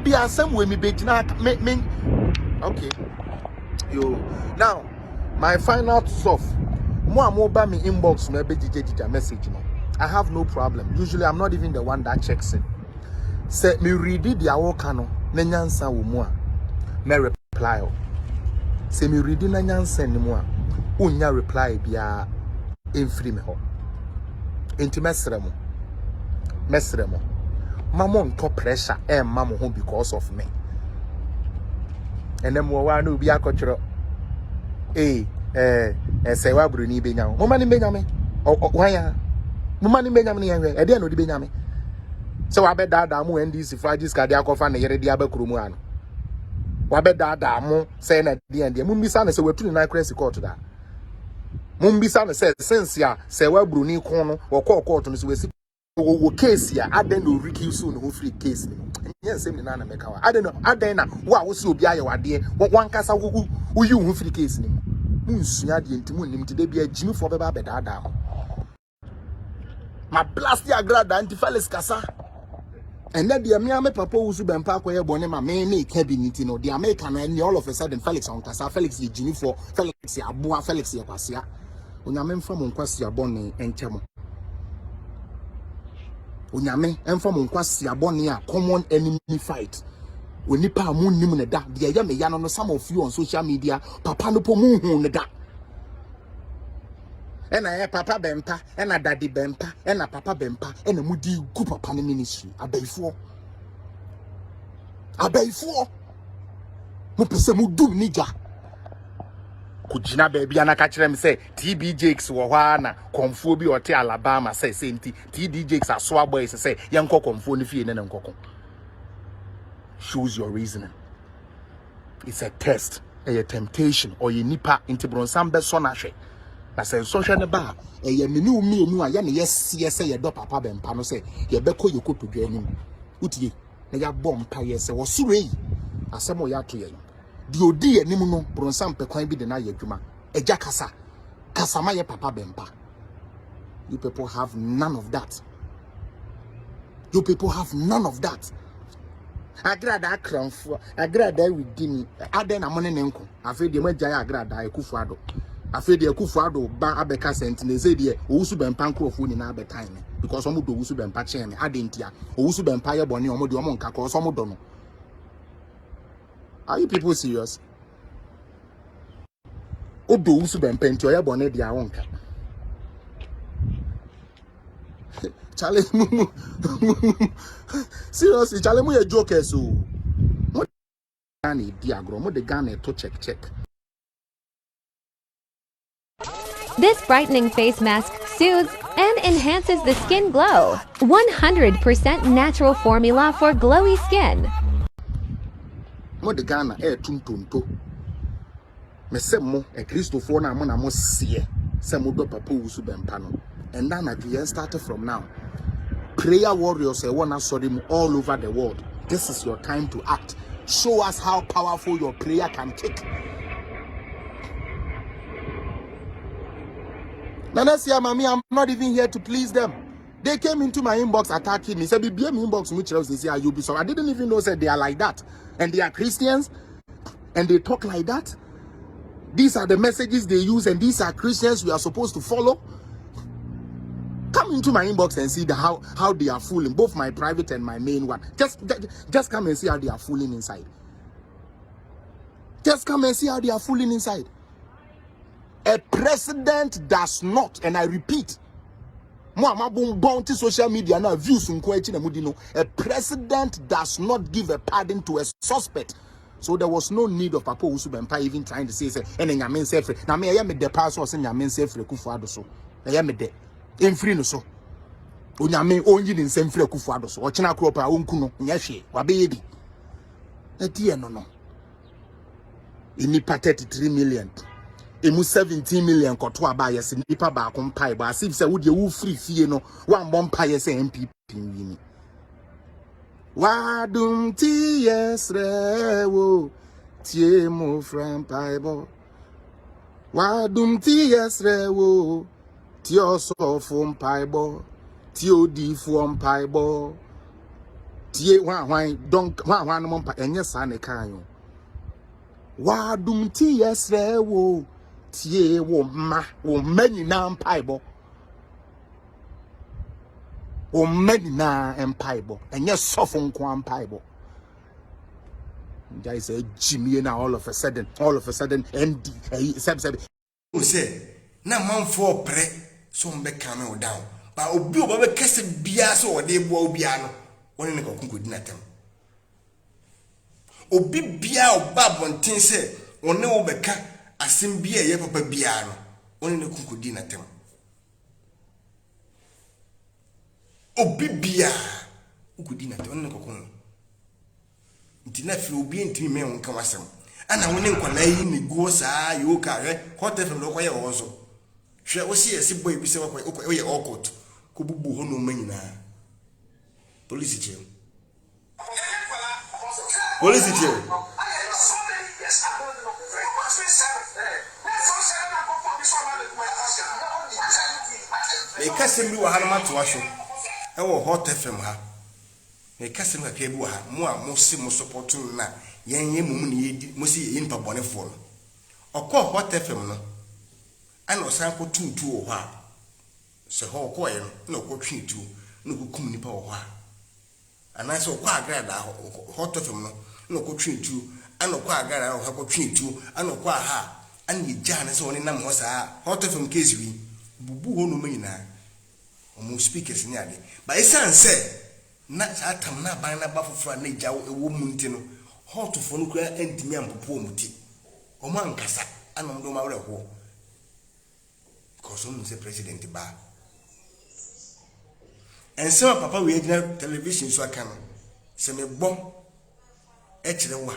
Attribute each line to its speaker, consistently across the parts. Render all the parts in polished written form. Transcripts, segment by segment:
Speaker 1: be a some way me big me. Okay. Yo. Now, my final stuff. More by me inbox me be message no. I have no problem. Usually I'm not even the one that checks it. Say me read it dia work no na nyansa wo mu a me reply o. Say me read na nyansa ni mu a unya reply bia emfiri me ho. Enti mesrɛ mo. Mama nto pressure mama ho because of me. And then wa no bi akɔtwero. Serwaa Broni benya. Mama ni benya me. Wanya. Mama ni benya me yanwe. E dey no di benya me. So wa be da mu NDC fragis ka dey akɔfa na yere dey abakuru mu ano. Wa be da mu say na dey mu mbisa na say watuni na crazy court da. Mu mbisa na say since ya Serwaa Broni kon no wo court no so we wo case ya aden no recuse no ho free case ni. Yes, same na meka wa. Aden na wo si obi aye wade wan kasa wo yi ho free case ni. Munsua de ntimu nim de bia jimi fo be ba da mo. Ma blast ya grada anti Felix kasa. And then the me papa wo su bempa akoye bone ma me cabinet no the American and all of a sudden Felix on kasa Felix ye jimi for Felix ya boa Felix ye kwasea. Onyame mfa mo nkwasea bone enchemo. Onyame emfa mo nkwasea bone a common enemy fight. Onipa amunnim ne da de ya me ya no some of you on social media papa no po mu hu ne da. Ena papa bempa ena daddy bempa ena papa bempa ena mudi gu papa ne ministry abaifo mo pese mu dum nija kujina baby anaka kire me say TB Jakes wo hwa na konfo bi ote Alabama say nti TD Jakes aso boys say yenko konfo ne fie ne nkoko. Choose your reasoning. It's a test, a temptation, or ye nipa into bronsam be so na hwe. Na say social ne ba ye menu mienu a ye ne yes say ye do papa bempa no say ye beko ye koto anim. Utie na ya bom pa ye say wo sure yi asem o ya to ye. Di odi anim no bronsam pe kwan bi de na ye adwuma. Eja kasa ma ye papa bempa. You people have none of that. Agrada akranfo agrada widini aden na mone nenko afi de magya agrada ekufuado afi de ekufuado ba abeka sentine say de owusu bempa nkrofo ni na abetan me because omo do owusu bempa chen me adentia owusu bempa ye bone omo de omo nka ko so omo do no. Are you people serious? Odo owusu bempa nti oye bone de awonka Chale seriously, chale mu ye joke so. Mo Ghana diagro, mo de Ghana to check.
Speaker 2: This brightening face mask soothes and enhances the skin glow. 100% natural formula for glowy skin.
Speaker 1: Mo de Ghana tuntunto. Me se mo Christopher na mo sie. Se mo do papa wusu bempa no. And then again started from now. Prayer warriors wanna saw them all over the world. This is your time to act. Show us how powerful your prayer can take. Nanasia Mami, I'm not even here to please them. They came into my inbox attacking me. Said, "Be my inbox which else they say you'll be so." I didn't even know that they are like that. And they are Christians and they talk like that. These are the messages they use, and these are Christians we are supposed to follow. Come into my inbox and see how they are fooling, both my private and my main one. Just come and see how they are fooling inside. Just come and see how they are fooling inside. A president does not, and I repeat, social media now views a president does not give a pardon to a suspect. So there was no need of Papa Usubempa even trying to say, and then Yamin Sefre. Now, me, I am the person saying Yamin Sefre Kufuado so. I am the Infrino so. Unyame only in Semfre Kufuado so. Ochina Kropa Unkuno, Yashi, Wababy. A dear no. In Nipa 33 million. Emu 17 million kotwa ba yesi nipa ba kompai ba asif se wo de wo free fie no wan bon pa yesi MPP wini wadum ti yesre wo tie mo from paibo wadum ti yesre wo tie oso from paibo tie odi from paibo tie hwan don't hwan no mpa enye sa ne kan yo wa dum ti yesre wo tie wo nyina mpaibo wo nyina empaibo enye sofo nko mpaibo Jai say Jimmy now all of a sudden ND seb
Speaker 3: o say na manfo pre so mbe kame o down ba obi o ba kese bia so o de bo bia no woni ne kokun di natem obi bia o ba bonten se one wo beka asem bia ye papa bia no woni ne kokun di natem obi bia ukudi natem woni ne kokun ntina fi obi ntimi me won kan wasem ana woni nkwala yi ne go saa yo ka hwe hotel fam lo kwaye wo so hwe wo si esi boy bi se wo ye okot ko bubu ho no manyina police chief e kasembi wa hanu mato ahwo e wo hotel fam ha e kasem ka kebu ha mo a mo se mo support na yenye mum ne yedi mo se yin pa bone fo no okọ hot fm no ana osan ko tuntu wo ha se ho ko ye no na ko twintu na ko kum nipa wo ha ana se okọ agrada hot fm no na ko twintu ana ko agrada ho ko twintu ana ko ha ana yija na se woni nam ho saa hot fm case wi bubu ho no manyina o mo speakers ni ade ba isan se na atam na ban na bafofra na gya ewo munti no hotofo no kura antimi ampopo muti o man kasa anom do mawre ho because on say president ba ense papa we gina television so aka no se me bom e kire wa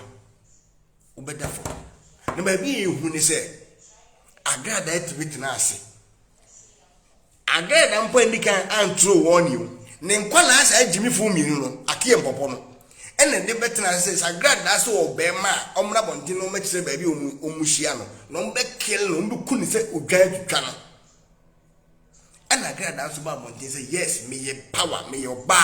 Speaker 3: obedafo na ba bi ehu ni se agrada etibit na ase agrada mpo ndikan antro won you ne nkwala asa agimi fu mi no akie mpopo no ene de betena se sagrad na so obema omra bonti no ma kire ba bi omuhia no no mbe kill no mbe kuni se odwa atwa no ana agrad na so ba bonti se yes me ye power me ye ba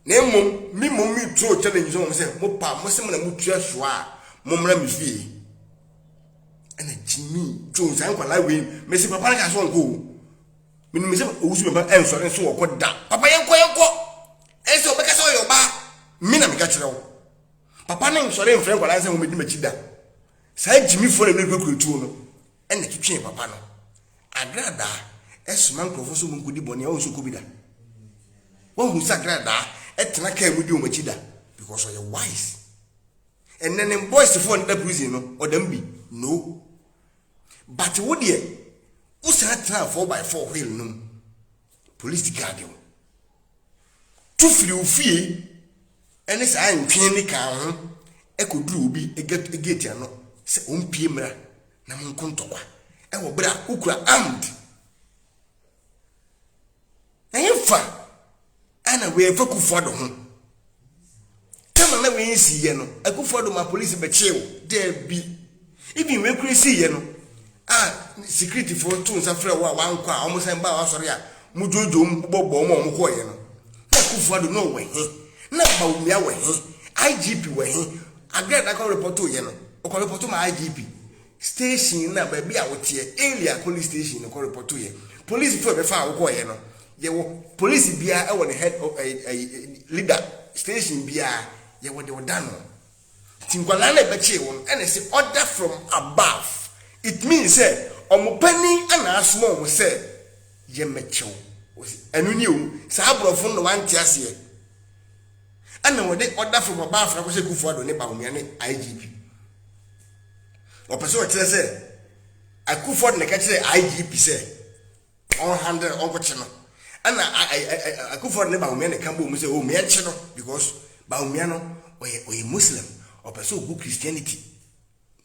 Speaker 3: na mi tro challenge so se mo pa mo se mo na mutua so a mo mra me fie ana jimi jones ankwala we me se papa na ka so nko minu me se owusu me ba enso enso wo koda papa yenko enso be ka so yo ba mina me ka kire wo papa na enso re mfre kwala se wo medi machida sai jimi fo na me kwekutu no ene twetwe papa no agrada esuma nkrofo so munkudi bone o so kobida wo hu sagrada etena ka mudi o machida because you wise and then boys for the prison no or them be no but wo de usa tra 4x4 wheel no police guard you tu firi ofie ene sa antwen ni kan ho ekoduru obi egate ano se ompie mra na monkontokwa e wo bra ukura armed na yefa ana we fa kufodo ho kama na we nsi ye no akufodo ma police be chew there bi even we krisi ye no security for two nsa frɛ wo a wankwa a omusan ba wa sɔre a mujojo mbobɔ mo ko ye no na kufuado no we he na ba umia we he IGP we he agrada ka report o ye no o ko report ma IGP station na ba bi a wotie area police station ko report o ye police for be fa wo ko ye no ye wo police bia e wo the head of a leader station bia ye wo de odano tinkwala na be che won ene say order from above. It means say omupani ana asmo omo say ye mechew enu ni o sa abrofo no wanti ase ana wo de order from above na ko say Kufuado ne ba omia ne IGP o pese o kire say Kufuado ne ka kire IGP say on handle on ko che no ana Kufuado ne ba omia ne kan bo mu say o me che no because ba omia no oye Muslim o pese o go Christianity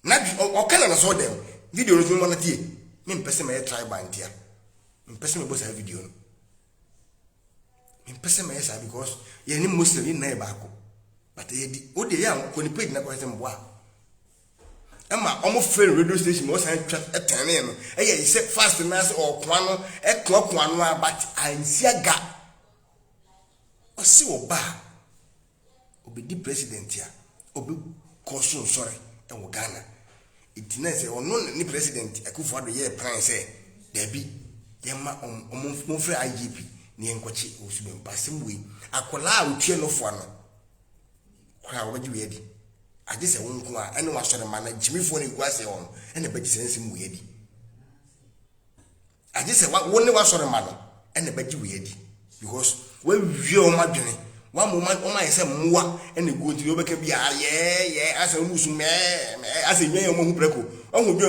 Speaker 3: na o kana na so dem video no tumi monati me mpese me try bantia mpese me bosa video no me mpese me yesa because ye ni Muslim ni na e baako but ye di o de ya ko ni page na ko sem boa ama omo friend radio station mo san twa etene no e ye se fast na se o kwa no e kwa no but ansia ga o si wo ba obedi president ya obi koso sorry e Ghana itina se ono ni president Akufo-Addo ye plan say Debi yema omfre IGP ni enkochi osubem pasem we akola otue no fo no kwa obaji we di aje se wonko a ene wasore mana jimifo ni gwase on ene baji sense mu ye di aje se wonne wasore mana ene baji we di because we wie o madwene wa mo ma yese mmoa ene go ti obeka bia ye asa nusu me asa nyen mo hu preko ohun bi